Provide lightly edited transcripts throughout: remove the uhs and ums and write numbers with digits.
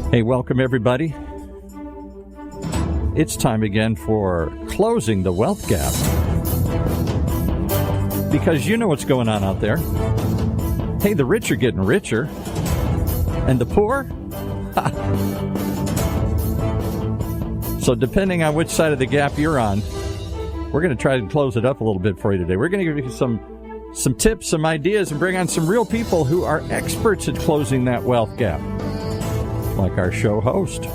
Hey, welcome everybody. It's time again for Closing the Wealth Gap. Because you know what's going on out there. Hey, the rich are getting richer. And the poor? So depending on which side of the gap you're on, we're going to try to close it up a little bit for you today. We're going to give you some tips, some ideas, and bring on some real people who are experts at closing that wealth gap. Like our show host,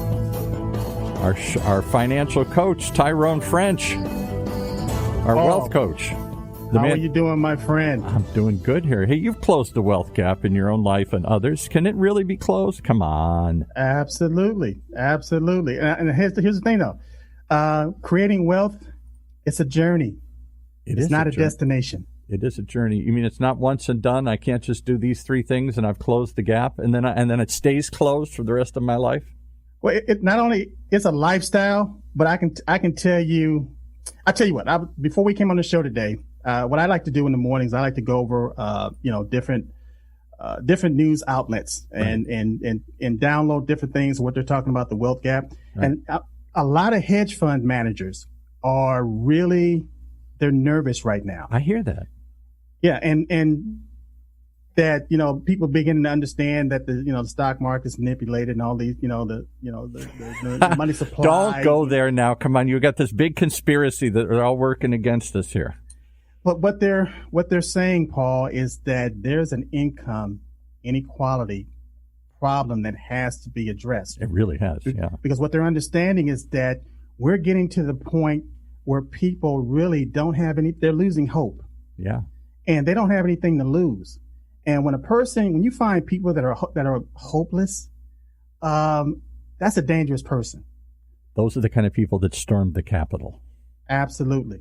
our financial coach, Tyrone French, our wealth coach. How are you doing, my friend? I'm doing good here. Hey, you've closed the wealth gap in your own life and others. Can it really be closed? Come on. Absolutely. And here's the thing, though. Creating wealth, it's a journey. It's not a destination. It is a journey. You mean it's not once and done? I can't just do these three things and I've closed the gap and then it stays closed for the rest of my life? Well, it not only it's a lifestyle, but I can tell you. I tell you what. Before we came on the show today, what I like to do in the mornings, I like to go over different news outlets and download different things, what they're talking about, the wealth gap. Right. And a lot of hedge fund managers are they're nervous right now. I hear that. Yeah, and that people beginning to understand that the stock market's manipulated and all these the money supply. Don't go there now. Come on, you got this big conspiracy that are all working against us here. But what they're saying, Paul, is that there's an income inequality problem that has to be addressed. It really has, yeah. Because what they're understanding is that we're getting to the point where people really don't have they're losing hope. Yeah. And they don't have anything to lose. And when you find people that are hopeless, that's a dangerous person. Those are the kind of people that stormed the Capitol. Absolutely.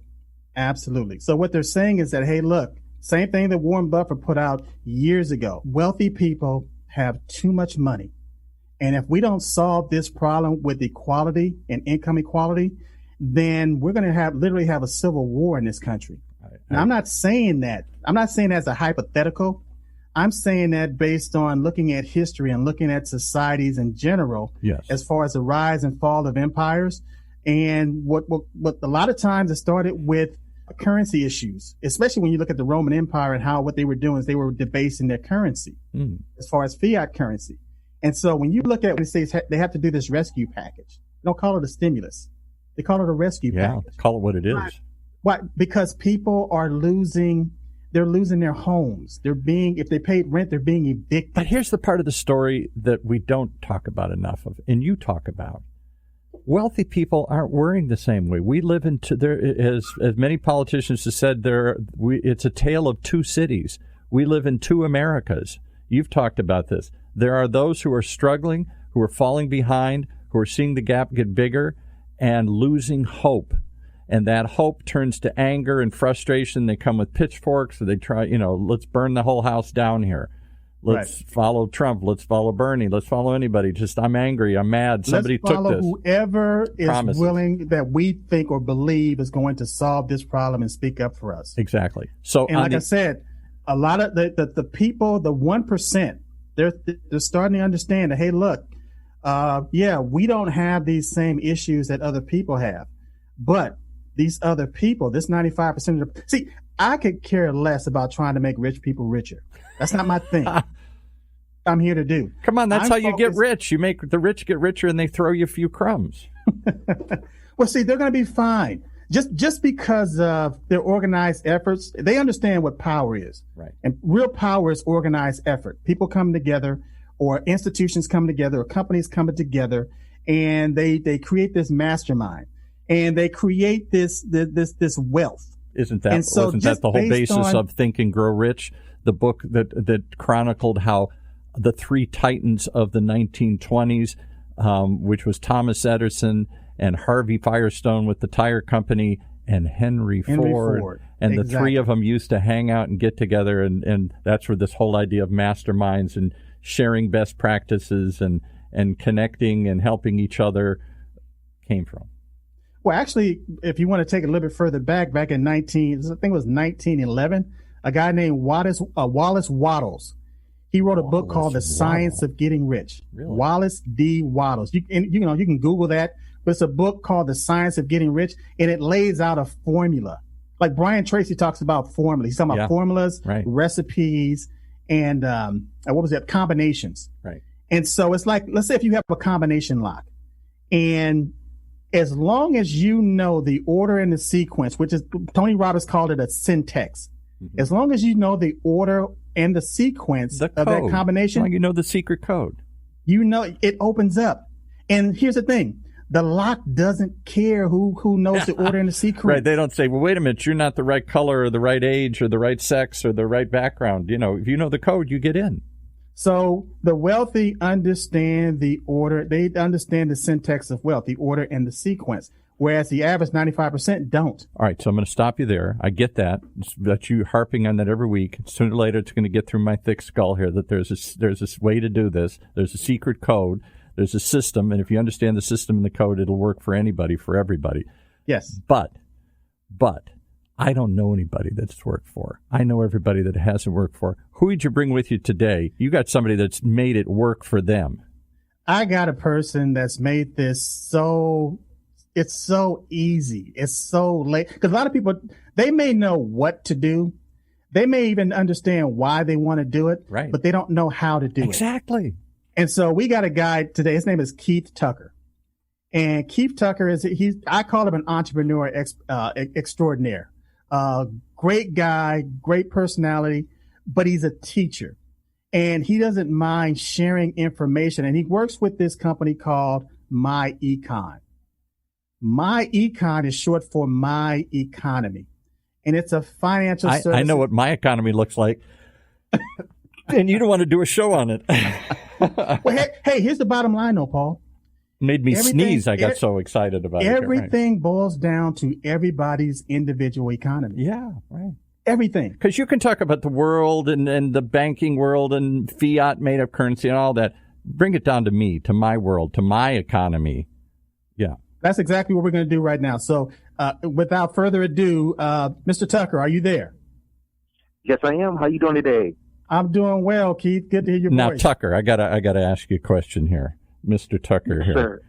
So what they're saying is that, hey, look, same thing that Warren Buffett put out years ago. Wealthy people have too much money. And if we don't solve this problem with equality and income equality, then we're going to literally have a civil war in this country. Now, I'm not saying that as a hypothetical. I'm saying that based on looking at history and looking at societies in general, yes, as far as the rise and fall of empires. And what a lot of times it started with currency issues, especially when you look at the Roman Empire and what they were doing is they were debasing their currency as far as fiat currency. And so when you look at when it says they have to do this rescue package, they don't call it a stimulus. They call it a rescue package. Yeah, call it what it is. Why? Because people are losing their homes. If they paid rent, they're being evicted. But here's the part of the story that we don't talk about enough of, and you talk about. Wealthy people aren't worrying the same way. We live as many politicians have said, it's a tale of two cities. We live in two Americas. You've talked about this. There are those who are struggling, who are falling behind, who are seeing the gap get bigger and losing hope. And that hope turns to anger and frustration. They come with pitchforks, or they try, let's burn the whole house down here. Let's follow Trump. Let's follow Bernie. Let's follow anybody. I'm angry. I'm mad. Somebody took this. Let's follow whoever is willing that we think or believe is going to solve this problem and speak up for us. Exactly. So, and like I said, a lot of the people, the 1%, they're starting to understand that, hey, look, we don't have these same issues that other people have, but these other people, this 95% I could care less about trying to make rich people richer. That's not my thing. I'm here to do. Come on, that's how you get rich. You make the rich get richer and they throw you a few crumbs. Well, see, they're going to be fine. Just because of their organized efforts, they understand what power is. Right. And real power is organized effort. People come together, or institutions come together, or companies come together, and they create this mastermind, and they create this wealth. Wasn't that the whole basis of Think and Grow Rich, the book that chronicled how the three titans of the 1920s, which was Thomas Edison and Harvey Firestone with the tire company and Henry Ford. And the three of them used to hang out and get together, and that's where this whole idea of masterminds and sharing best practices and connecting and helping each other came from. Well, actually, if you want to take it a little bit further back in 1911, a guy named Wallace Wattles, He wrote a book Wallace called The Science Waddle. of Getting Rich. Really? Wallace D. Waddles. You can Google that, but it's a book called The Science of Getting Rich, and it lays out a formula. Like Brian Tracy talks about formulas. He's talking about formulas, right, recipes, and combinations. Right. And so it's like, let's say if you have a combination lock, and as long as you know the order and the sequence, which is Tony Robbins called it a syntax. Mm-hmm. As long as you know the order and the sequence of that combination, like you know the secret code, you know it opens up. And here's the thing: the lock doesn't care who knows the order and the sequence. Right? They don't say, "Well, wait a minute, you're not the right color or the right age or the right sex or the right background." You know, if you know the code, you get in. So the wealthy understand the order. They understand the syntax of wealth, the order and the sequence, whereas the average 95% don't. All right, so I'm going to stop you there. I get that. That you harping on that every week. Sooner or later, it's going to get through my thick skull here that there's this way to do this. There's a secret code. There's a system, and if you understand the system and the code, it'll work for anybody, for everybody. Yes. But I don't know anybody that's worked for. I know everybody that hasn't worked for. Who did you bring with you today? You got somebody that's made it work for them. I got a person that's made this it's so easy. It's so late. Because a lot of people, they may know what to do. They may even understand why they want to do it, right, but they don't know how to do it. Exactly. And so we got a guy today. His name is Keith Tucker. And Keith Tucker I call him an entrepreneur extraordinaire. Great guy, great personality, but he's a teacher. And he doesn't mind sharing information. And he works with this company called MyEcon. MyEcon is short for My Economy. And it's a financial service. I know what my economy looks like. And you don't want to do a show on it. Well, hey, here's the bottom line, though, Paul. Made me sneeze. I got so excited about it. Everything boils down to everybody's individual economy. Yeah, right. Everything. Because you can talk about the world and the banking world and fiat made up currency and all that. Bring it down to me, to my world, to my economy. Yeah. That's exactly what we're going to do right now. So without further ado, Mr. Tucker, are you there? Yes, I am. How you doing today? I'm doing well, Keith. Good to hear your voice. Now, Tucker, I gotta ask you a question here. Mr. Tucker here. Sure.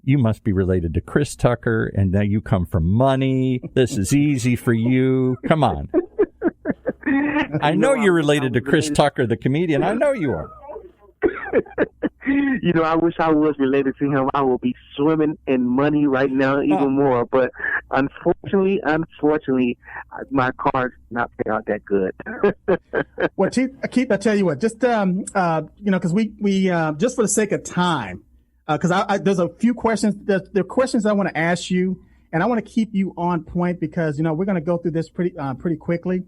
You must be related to Chris Tucker, and now you come from money. This is easy for you. Come on. I know you're related to Chris Tucker, the comedian. I know you are. You know, I wish I was related to him. I will be swimming in money right now even more. But unfortunately, my cards not pay out that good. Well, Keith, I tell you what, just because we just for the sake of time, because there's a few questions. There are questions I want to ask you, and I want to keep you on point because we're going to go through this pretty quickly.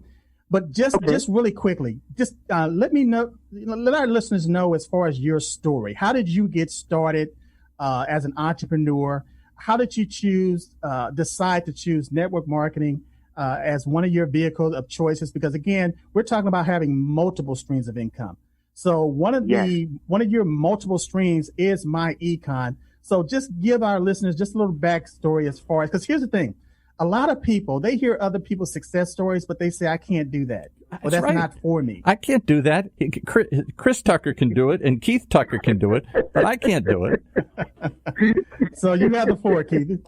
But just really quickly, just let me know, let our listeners know as far as your story. How did you get started as an entrepreneur? How did you decide to choose network marketing as one of your vehicles of choices? Because again, we're talking about having multiple streams of income. So one of your multiple streams is MyEcon. So just give our listeners just a little backstory as far as, because here's the thing. A lot of people, they hear other people's success stories, but they say, I can't do that. Well, that's right. Not for me. I can't do that. Chris Tucker can do it, and Keith Tucker can do it, but I can't do it. So you have the floor, Keith.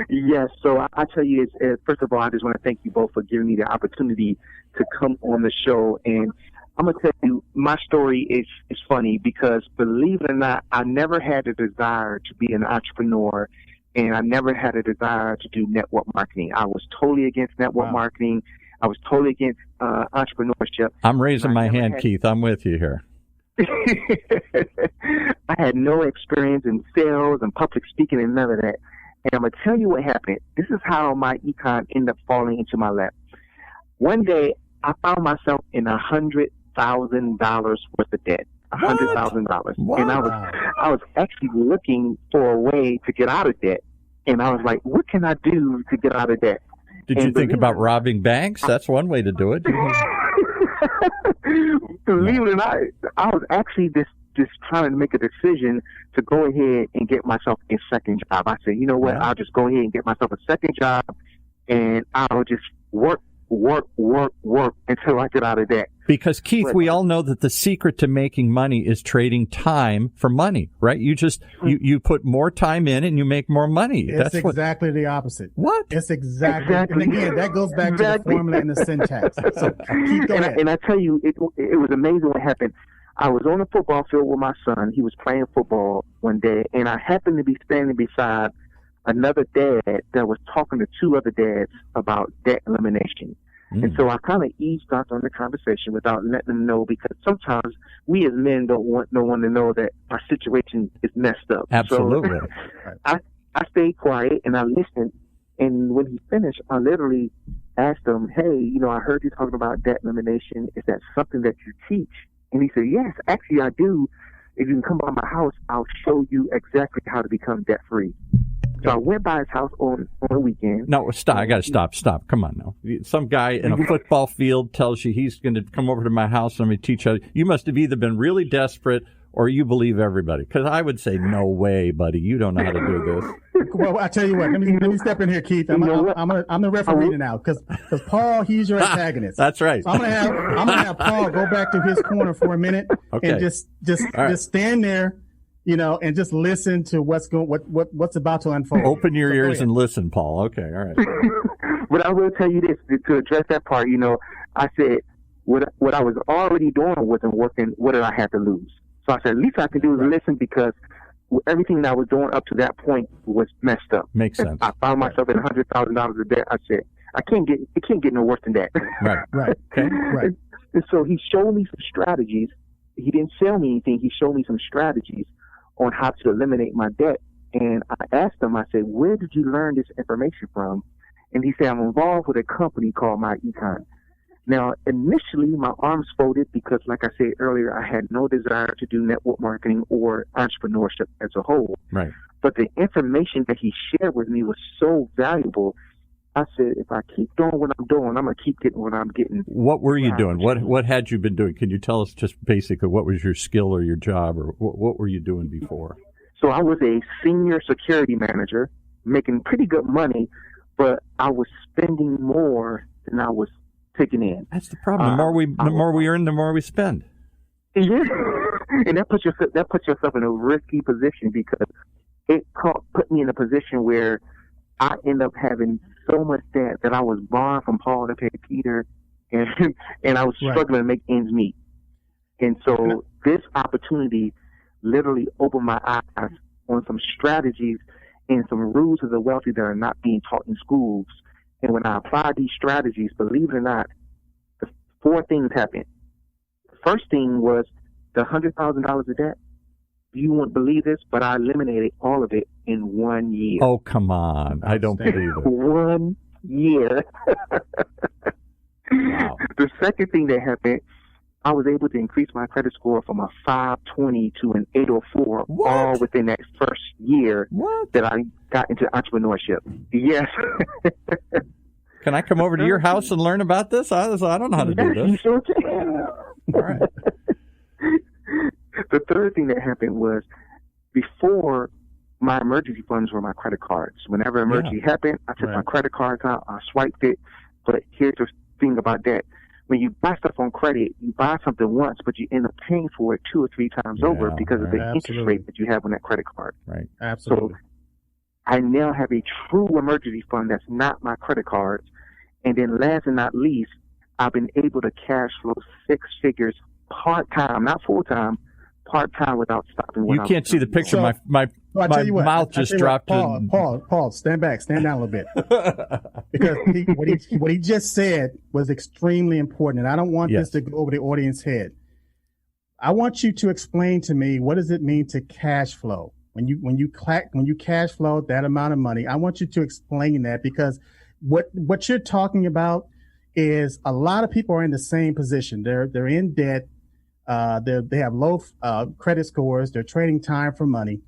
Yes. So I tell you, first of all, I just want to thank you both for giving me the opportunity to come on the show. And I'm going to tell you, my story is funny because, believe it or not, I never had a desire to be an entrepreneur. And I never had a desire to do network marketing. I was totally against network marketing. I was totally against entrepreneurship. I'm raising my hand, Keith. I'm with you here. I had no experience in sales and public speaking and none of that. And I'm going to tell you what happened. This is how MyEcon ended up falling into my lap. One day, I found myself in $100,000 worth of debt. $100,000, and I was actually looking for a way to get out of debt, and I was like, "What can I do to get out of debt?" Did you think about robbing banks? That's one way to do it. Believe it or not, I was actually just trying to make a decision to go ahead and get myself a second job. I said, you know what? I'll just go ahead and get myself a second job, and I'll just work work until I get out of debt. Because, Keith, we all know that the secret to making money is trading time for money, right? You just you put more time in and you make more money. It's exactly the opposite. What? It's exactly. And again, that goes back to the formula and the syntax. So keep going. And I tell you, it was amazing what happened. I was on the football field with my son. He was playing football one day, and I happened to be standing beside another dad that was talking to two other dads about debt elimination. And so I kind of eavesdropped on the conversation without letting them know, because sometimes we as men don't want no one to know that our situation is messed up. Absolutely. So I stayed quiet and I listened. And when he finished, I literally asked him, hey, I heard you talking about debt elimination. Is that something that you teach? And he said, yes, actually I do. If you can come by my house, I'll show you exactly how to become debt free. So I went by his house on the weekend. No, stop. I got to stop. Come on now. Some guy in a football field tells you he's going to come over to my house and I'm going to teach you. You must have either been really desperate or you believe everybody. Because I would say, no way, buddy. You don't know how to do this. Well, I tell you what. Let me step in here, Keith. I'm the referee now because Paul, he's your antagonist. That's right. So I'm gonna have Paul go back to his corner for a minute and just stand there. And just listen to what's about to unfold. Open your ears and listen, Paul. Okay, all right. But I will tell you this, to address that part, I said what I was already doing wasn't working. What did I have to lose? So I said, at least I can do is listen, because everything that I was doing up to that point was messed up. Makes sense. I found myself in $100,000 of debt. I said, it can't get no worse than that. Right. Okay. Right. And so he showed me some strategies. He didn't sell me anything. He showed me some strategies on how to eliminate my debt. And I asked him, I said, where did you learn this information from? And he said, I'm involved with a company called MyEcon. Now, initially, my arms folded because, like I said earlier, I had no desire to do network marketing or entrepreneurship as a whole. Right. But the information that he shared with me was so valuable. I said, if I keep doing what I'm doing, I'm going to keep getting what I'm getting. What were you doing? What had you been doing? Can you tell us just basically what was your skill or your job, or what were you doing before? So I was a senior security manager, making pretty good money, but I was spending more than I was taking in. That's the problem. The more we earn, the more we spend. Yeah, and that puts yourself in a risky position, because it put me in a position where I end up having so much debt that I was borrowing from Paul to pay Peter, and I was struggling to make ends meet. And so this opportunity literally opened my eyes on some strategies and some rules of the wealthy that are not being taught in schools. And when I applied these strategies, believe it or not, the 4 things happened. The first thing was the $100,000 of debt. You won't believe this, but I eliminated all of it in 1 year. Oh, come on. I don't believe it. 1 year. Wow. The second thing that happened, I was able to increase my credit score from a 520 to an 804, all within that first year that I got into entrepreneurship. Yes. Can I come over to your house and learn about this? I don't know how to do this. You sure can. All right. The third thing that happened was, before, my emergency funds were my credit cards. Whenever emergency happened, I took my credit cards out, I swiped it. But here's the thing about that. When you buy stuff on credit, you buy something once, but you end up paying for it 2 or 3 times over because of the interest rate that you have on that credit card. Right. Absolutely. So I now have a true emergency fund that's not my credit cards. And then last and not least, I've been able to cash flow 6 figures part-time, not full-time, part-time without stopping. You can't see the picture. So, my mouth just dropped. Paul, stand back. Stand down a little bit. Because what he just said was extremely important, and I don't want this to go over the audience's head. I want you to explain to me, what does it mean to cash flow? When you cash flow that amount of money, I want you to explain that, because what you're talking about is a lot of people are in the same position. They're in debt. They have low credit scores. They're trading time for money,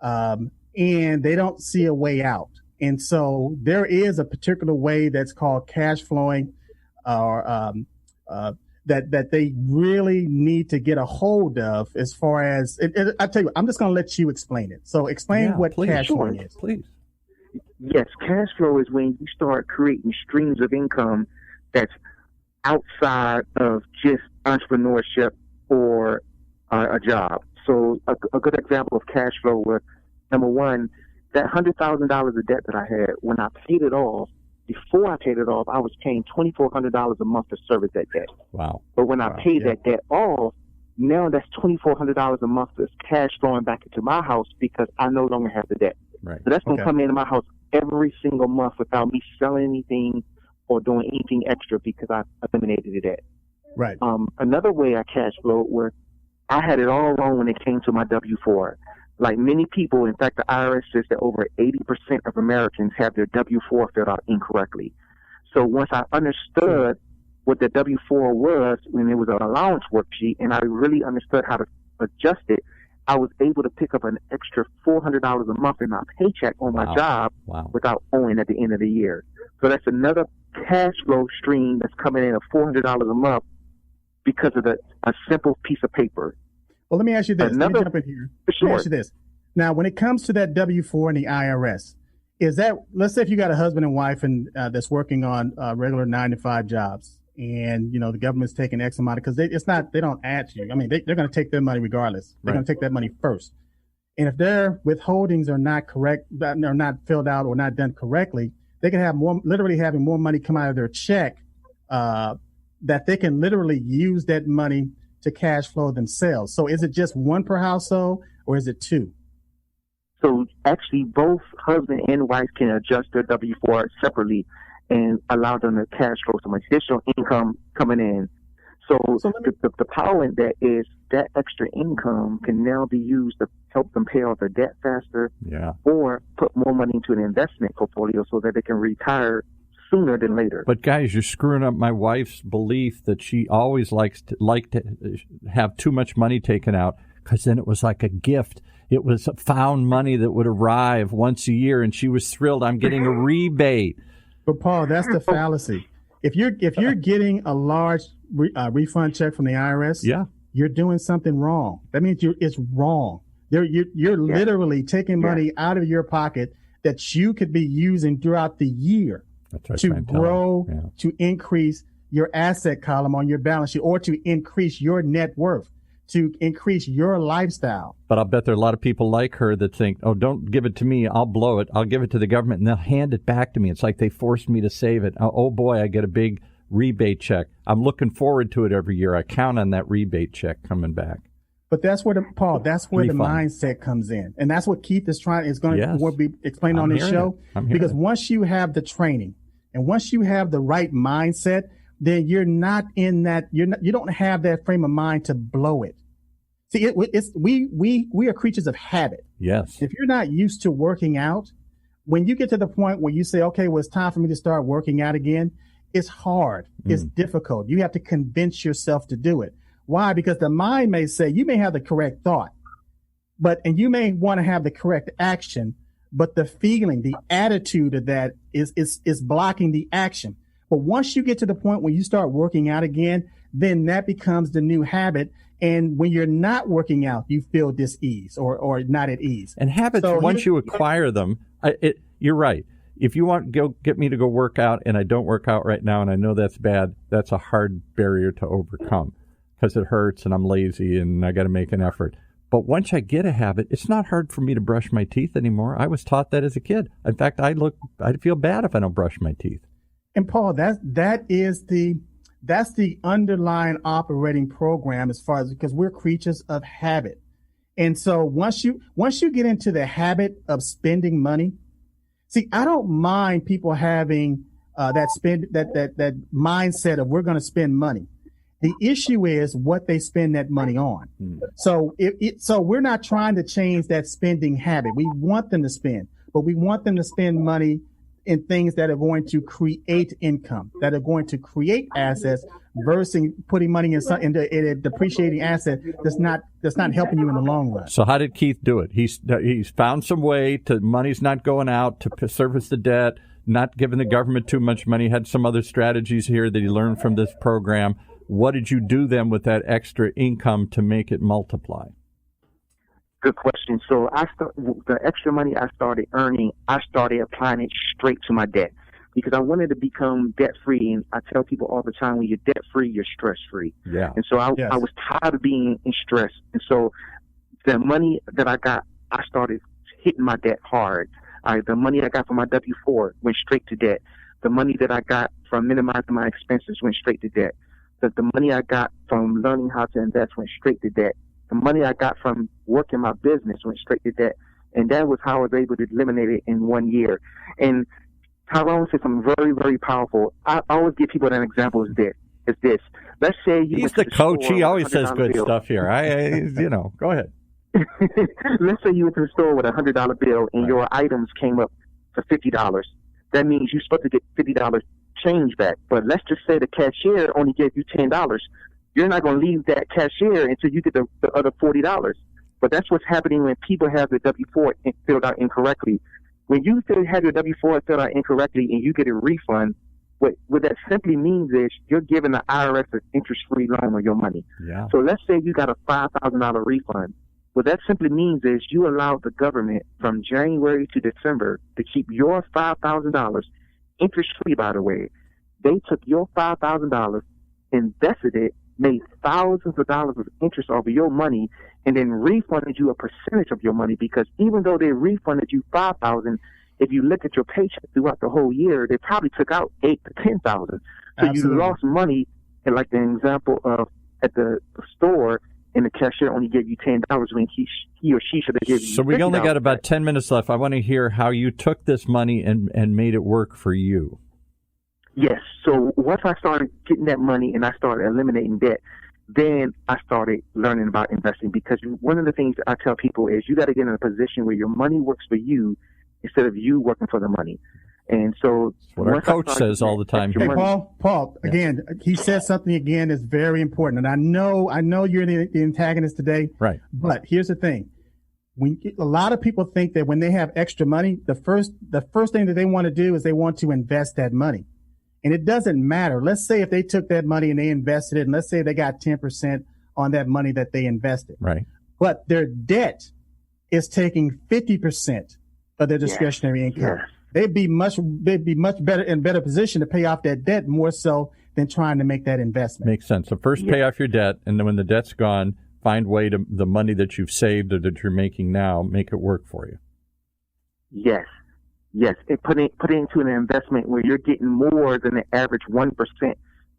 and they don't see a way out. And so there is a particular way that's called cash flowing, or that they really need to get a hold of. As far as I tell you, I'm just going to let you explain it. So explain what cash flowing is, please. Yes, cash flow is when you start creating streams of income that's outside of just entrepreneurship or a job. So a good example of cash flow was, number one, that $100,000 of debt that I had, when I paid it off, before I paid it off, I was paying $2,400 a month to service that debt. Wow. But when I paid that debt off, now that's $2,400 a month that's cash flowing back into my house because I no longer have the debt. Right. So that's going to come into my house every single month without me selling anything or doing anything extra because I eliminated the debt. Right. Another way I cash flowed where I had it all wrong when it came to my W-4. Like many people, in fact, the IRS says that over 80% of Americans have their W-4 filled out incorrectly. So once I understood what the W-4 was, when it was an allowance worksheet, and I really understood how to adjust it, I was able to pick up an extra $400 a month in my paycheck on my job without owing at the end of the year. So that's another cash flow stream that's coming in of $400 a month because of a simple piece of paper. Well, let me ask you this. Let me jump in here. Sure. Let me ask you this. Now, when it comes to that W-4 and the IRS, is that, let's say if you got a husband and wife and that's working on regular 9-to-5 jobs, and you know the government's taking X amount because they don't add to you. I mean, they're going to take their money regardless. They're going to take that money first. And if their withholdings are not correct, are not filled out or not done correctly, they can have literally having more money come out of their check that they can literally use that money to cash flow themselves. So is it just one per household or is it two? So actually both husband and wife can adjust their W-4 separately and allow them to cash flow some additional income coming in. So the power in that is that extra income can now be used to help them pay off their debt faster or put more money into an investment portfolio so that they can retire sooner than later. But guys, you're screwing up my wife's belief that she always liked to have too much money taken out because then it was like a gift. It was found money that would arrive once a year, and she was thrilled. I'm getting a rebate. But Paul, that's the fallacy. If you're getting a large refund check from the IRS, you're doing something wrong. That means it's wrong. You're literally taking money out of your pocket that you could be using throughout the year to grow, to increase your asset column on your balance sheet, or to increase your net worth, to increase your lifestyle. But I'll bet there are a lot of people like her that think, oh, don't give it to me. I'll blow it. I'll give it to the government, and they'll hand it back to me. It's like they forced me to save it. Oh, boy, I get a big rebate check. I'm looking forward to it every year. I count on that rebate check coming back. But that's where the mindset comes in. And that's what Keith is going to be explaining on this show. Because once you have the training and once you have the right mindset, then you're not in that, you don't have that frame of mind to blow it. See, we are creatures of habit. Yes. If you're not used to working out, when you get to the point where you say, okay, well, it's time for me to start working out again, it's hard. It's difficult. You have to convince yourself to do it. Why? Because the mind may say, you may have the correct thought, and you may want to have the correct action, but the feeling, the attitude of that is blocking the action. But once you get to the point where you start working out again, then that becomes the new habit. And when you're not working out, you feel dis-ease or not at ease. And habits, once you acquire them, you're right. If you want to get me to go work out and I don't work out right now and I know that's bad, that's a hard barrier to overcome because it hurts and I'm lazy and I got to make an effort. But once I get a habit, it's not hard for me to brush my teeth anymore. I was taught that as a kid. In fact, I feel bad if I don't brush my teeth. And Paul, that's the underlying operating program as far as, because we're creatures of habit. And so once you get into the habit of spending money, see, I don't mind people having that mindset of we're going to spend money. The issue is what they spend that money on. So so we're not trying to change that spending habit. We want them to spend, but we want them to spend money in things that are going to create income, that are going to create assets, versus putting money into a depreciating asset that's not helping you in the long run. So how did Keith do it? He's found some way to money's not going out to service the debt, not giving the government too much money. Had some other strategies here that he learned from this program. What did you do then with that extra income to make it multiply? Good question. So the extra money I started earning, I started applying it straight to my debt. because I wanted to become debt free. And I tell people all the time, when you're debt free, you're stress free. Yeah. And so I was tired of being in stress. And so the money that I got, I started hitting my debt hard. The money I got from my W-4 went straight to debt. The money that I got from minimizing my expenses went straight to debt. The money I got from learning how to invest went straight to debt. The money I got from working my business went straight to debt. And that was how I was able to eliminate it in 1 year. And Tyrone said something very, very powerful. I always give people an example is this. Let's say he's the coach. He always says good stuff here. Go ahead. Let's say you went to the store with $100 bill and your items came up for $50. That means you're supposed to get $50 change back. But let's just say the cashier only gave you $10. You're not going to leave that cashier until you get the other $40. But that's what's happening when people have their W-4 filled out incorrectly. When you have your W-4 filled out incorrectly and you get a refund, what that simply means is you're giving the IRS an interest-free loan on your money. Yeah. So let's say you got a $5,000 refund. What that simply means is you allowed the government from January to December to keep your $5,000 interest-free, by the way. They took your $5,000, invested it, made thousands of dollars of interest off of your money, and then refunded you a percentage of your money, because even though they refunded you $5,000, if you look at your paycheck throughout the whole year, they probably took out $8,000 to $10,000. So you lost money, and like the example of at the store, and the cashier only gave you $10 when he or she should have given you $50. So we only got about 10 minutes left. I want to hear how you took this money and made it work for you. Yes. So once I started getting that money and I started eliminating debt, then I started learning about investing, because one of the things that I tell people is you got to get in a position where your money works for you instead of you working for the money. And so what our coach says all the time. Hey, Paul, again, he says something again that's very important. And I know you're the antagonist today. Right. But here's the thing. A lot of people think that when they have extra money, the first thing that they want to do is they want to invest that money. And it doesn't matter. Let's say if they took that money and they invested it, and let's say they got 10% on that money that they invested. Right. But their debt is taking 50% of their discretionary income. Yeah. They'd be much better position to pay off that debt more so than trying to make that investment. Makes sense. So first pay off your debt, and then when the debt's gone, find way to the money that you've saved or that you're making now, make it work for you. Yes. And put it into an investment where you're getting more than the average 1%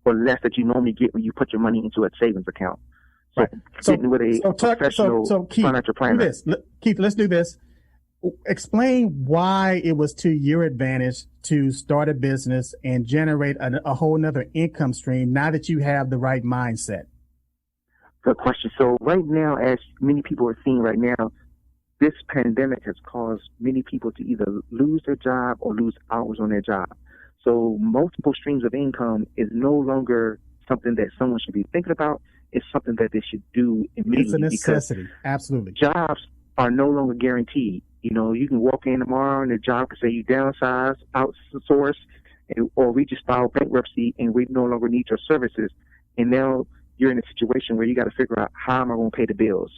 or less that you normally get when you put your money into a savings account. So, right. Getting with a professional Keith, financial planner. Keith, let's do this. Explain why it was to your advantage to start a business and generate a whole nother income stream now that you have the right mindset. Good question. So right now, as many people are seeing right now, this pandemic has caused many people to either lose their job or lose hours on their job. So multiple streams of income is no longer something that someone should be thinking about. It's something that they should do immediately. It's a necessity. Absolutely. Jobs are no longer guaranteed. You know, you can walk in tomorrow and the job could say you downsize, outsource, or we just file bankruptcy and we no longer need your services. And now you're in a situation where you got to figure out, how am I going to pay the bills?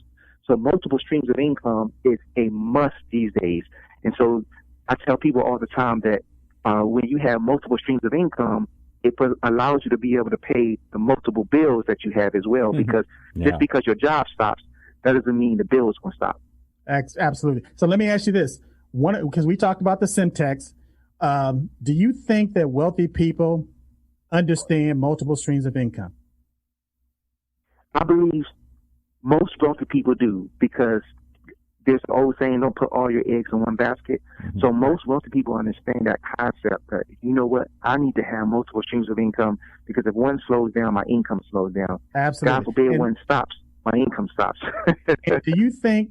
So multiple streams of income is a must these days. And so I tell people all the time that when you have multiple streams of income, it allows you to be able to pay the multiple bills that you have as well. Mm-hmm. Because just because your job stops, that doesn't mean the bills will stop. Absolutely. So let me ask you this. Because we talked about the Syntax, do you think that wealthy people understand multiple streams of income? I believe most wealthy people do, because there's the old saying, don't put all your eggs in one basket. Mm-hmm. So most wealthy people understand that concept that, you know what, I need to have multiple streams of income, because if one slows down, my income slows down. Absolutely. God forbid one stops, my income stops. Do you think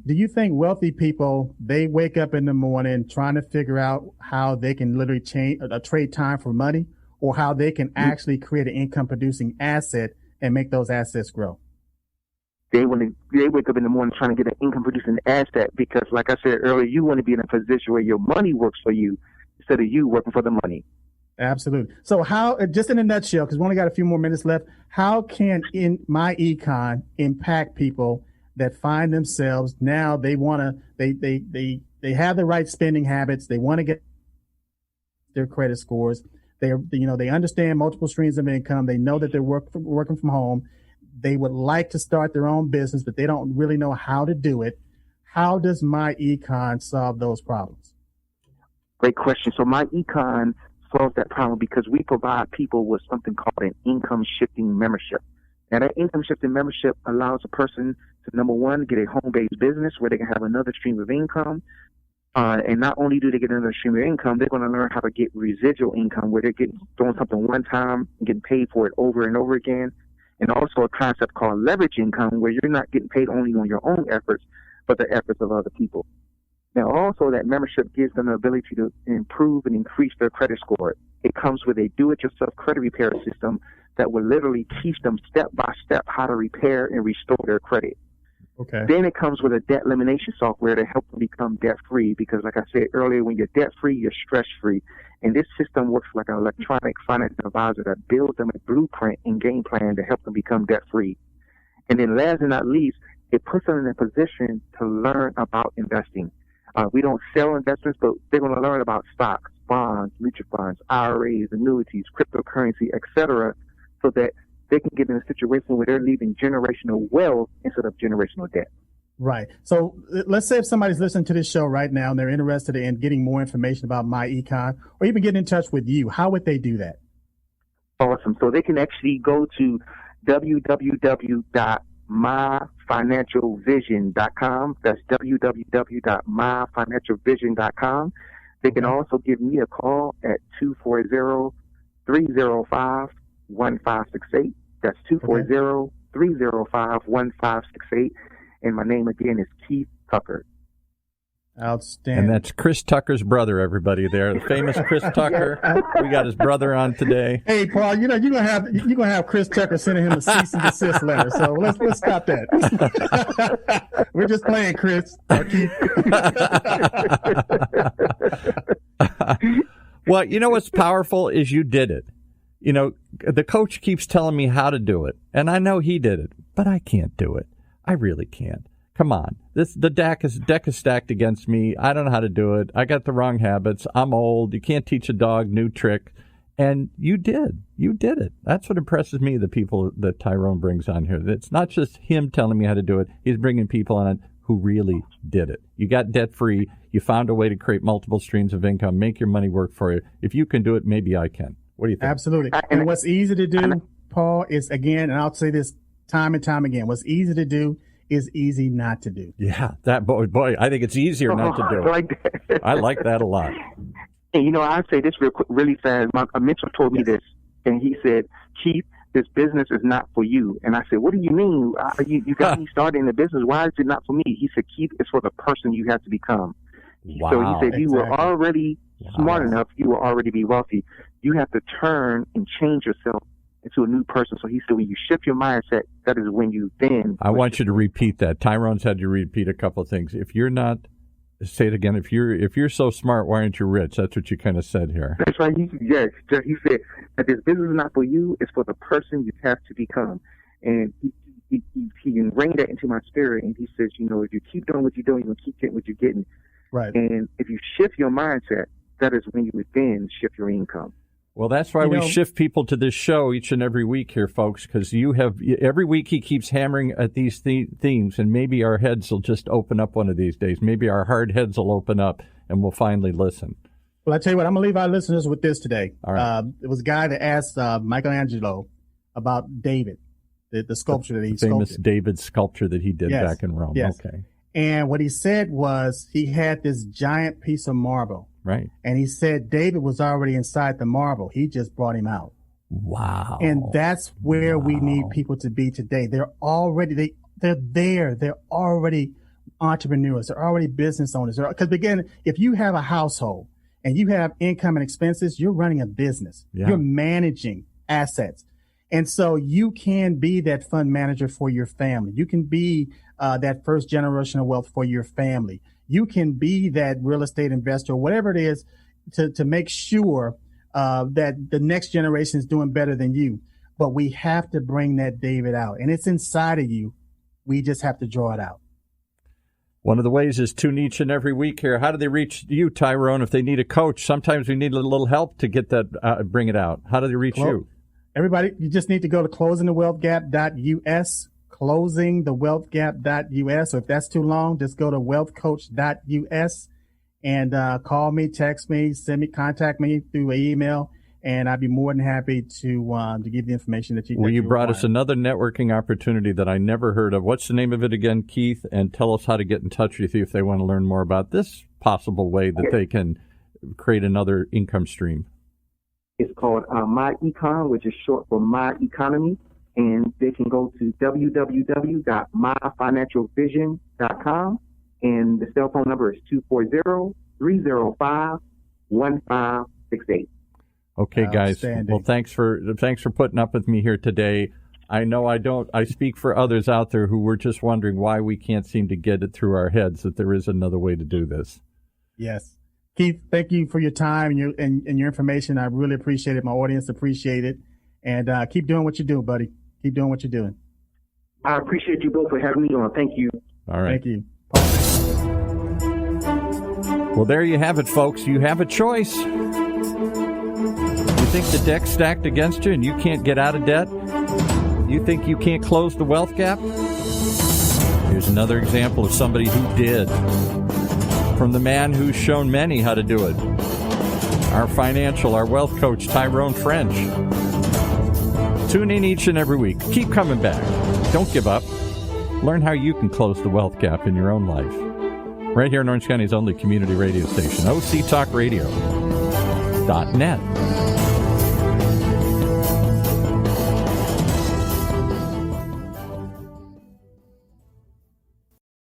wealthy people, they wake up in the morning trying to figure out how they can literally trade time for money, or how they can actually create an income producing asset and make those assets grow? They wake up in the morning trying to get an income producing asset, because like I said earlier, you want to be in a position where your money works for you instead of you working for the money. Absolutely. So how, just in a nutshell, because we only got a few more minutes left, how can MyEcon impact people that find themselves now they have the right spending habits, they want to get their credit scores, They understand multiple streams of income. They know that they're working from home. They would like to start their own business, but they don't really know how to do it. How does MyEcon solve those problems? Great question. So MyEcon solves that problem because we provide people with something called an income shifting membership. Now, that income shifting membership allows a person to, number one, get a home-based business where they can have another stream of income. And not only do they get another stream of income, they're going to learn how to get residual income where they're doing something one time and getting paid for it over and over again. And also a concept called leverage income where you're not getting paid only on your own efforts, but the efforts of other people. Now, also that membership gives them the ability to improve and increase their credit score. It comes with a do-it-yourself credit repair system that will literally teach them step by step how to repair and restore their credit. Okay. Then it comes with a debt elimination software to help them become debt-free because, like I said earlier, when you're debt-free, you're stress-free. And this system works like an electronic financial advisor that builds them a blueprint and game plan to help them become debt-free. And then last but not least, it puts them in a position to learn about investing. We don't sell investments, but they're going to learn about stocks, bonds, mutual funds, IRAs, annuities, cryptocurrency, etc., so that they can get in a situation where they're leaving generational wealth instead of generational debt. Right. So let's say if somebody's listening to this show right now and they're interested in getting more information about MyEcon or even getting in touch with you, how would they do that? Awesome. So they can actually go to www.myfinancialvision.com. That's www.myfinancialvision.com. They can also give me a call at 240-305-1568. That's 240-305-1568. And my name again is Keith Tucker. Outstanding. And that's Chris Tucker's brother, everybody there. The famous Chris Tucker. We got his brother on today. Hey, Paul, you're gonna have Chris Tucker sending him a cease and desist letter. So let's stop that. We're just playing, Chris. Well, you know what's powerful is you did it. You know, the coach keeps telling me how to do it, and I know he did it, but I can't do it. I really can't. Come on. The deck is stacked against me. I don't know how to do it. I got the wrong habits. I'm old. You can't teach a dog new trick. And you did. You did it. That's what impresses me, the people that Tyrone brings on here. It's not just him telling me how to do it. He's bringing people on who really did it. You got debt-free. You found a way to create multiple streams of income, make your money work for you. If you can do it, maybe I can. What do you think? Absolutely. And what's easy to do, Paul, is, again, and I'll say this time and time again, what's easy to do is easy not to do. Yeah, that boy, I think it's easier not to do it. I like that a lot. And you know, I'll say this real quick, really fast. A mentor told me this, and he said, "Keith, this business is not for you." And I said, "What do you mean? You got me started in the business. Why is it not for me?" He said, "Keith, it's for the person you have to become." Wow. So he said, "You were already smart enough. You will already be wealthy. You have to turn and change yourself into a new person." So he said, when you shift your mindset, that is when you then. I want you to repeat that. Tyrone's had you repeat a couple of things. If you're not, say it again. If you're so smart, why aren't you rich? That's what you kind of said here. That's right. He said that this business is not for you. It's for the person you have to become. And he ingrained that into my spirit. And he says, you know, if you keep doing what you're doing, you'll keep getting what you're getting. Right. And if you shift your mindset, that is when you would then shift your income. Well, that's why we shift people to this show each and every week here, folks, because every week he keeps hammering at these themes, and maybe our heads will just open up one of these days. Maybe our hard heads will open up, and we'll finally listen. Well, I tell you what, I'm going to leave our listeners with this today. All right. It was a guy that asked Michelangelo about David, the sculpture that he sculpted. Famous David sculpture that he did back in Rome. Yes. Okay. And what he said was he had this giant piece of marble. Right. And he said David was already inside the marble. He just brought him out. Wow. And that's where we need people to be today. They're there. They're already entrepreneurs. They're already business owners. Because again, if you have a household and you have income and expenses, you're running a business. Yeah. You're managing assets. And so you can be that fund manager for your family. You can be that first generational wealth for your family. You can be that real estate investor, whatever it is, to make sure that the next generation is doing better than you. But we have to bring that David out. And it's inside of you. We just have to draw it out. One of the ways is tune each and every week here. How do they reach you, Tyrone, if they need a coach? Sometimes we need a little help to get that, bring it out. How do they reach you? Everybody, you just need to go to closingthewealthgap.us, closingthewealthgap.us. So if that's too long, just go to wealthcoach.us and call me, text me, contact me through an email. And I'd be more than happy to give the information that you. Well, you brought us another networking opportunity that I never heard of. What's the name of it again, Keith? And tell us how to get in touch with you if they want to learn more about this possible way that they can create another income stream. It's called MyEcon, which is short for My Economy. And they can go to www.myfinancialvision.com. And the cell phone number is 240-305-1568. Okay, guys. Well, thanks for putting up with me here today. I know I speak for others out there who were just wondering why we can't seem to get it through our heads that there is another way to do this. Yes. Keith, thank you for your time and your information. I really appreciate it. My audience appreciate it. And keep doing what you do, buddy. Keep doing what you're doing. I appreciate you both for having me on. Thank you. All right. Thank you. Well, there you have it, folks. You have a choice. You think the deck's stacked against you and you can't get out of debt? You think you can't close the wealth gap? Here's another example of somebody who did. From the man who's shown many how to do it. Our wealth coach, Tyrone French. Tune in each and every week. Keep coming back. Don't give up. Learn how you can close the wealth gap in your own life. Right here in Orange County's only community radio station, OCTalkRadio.net.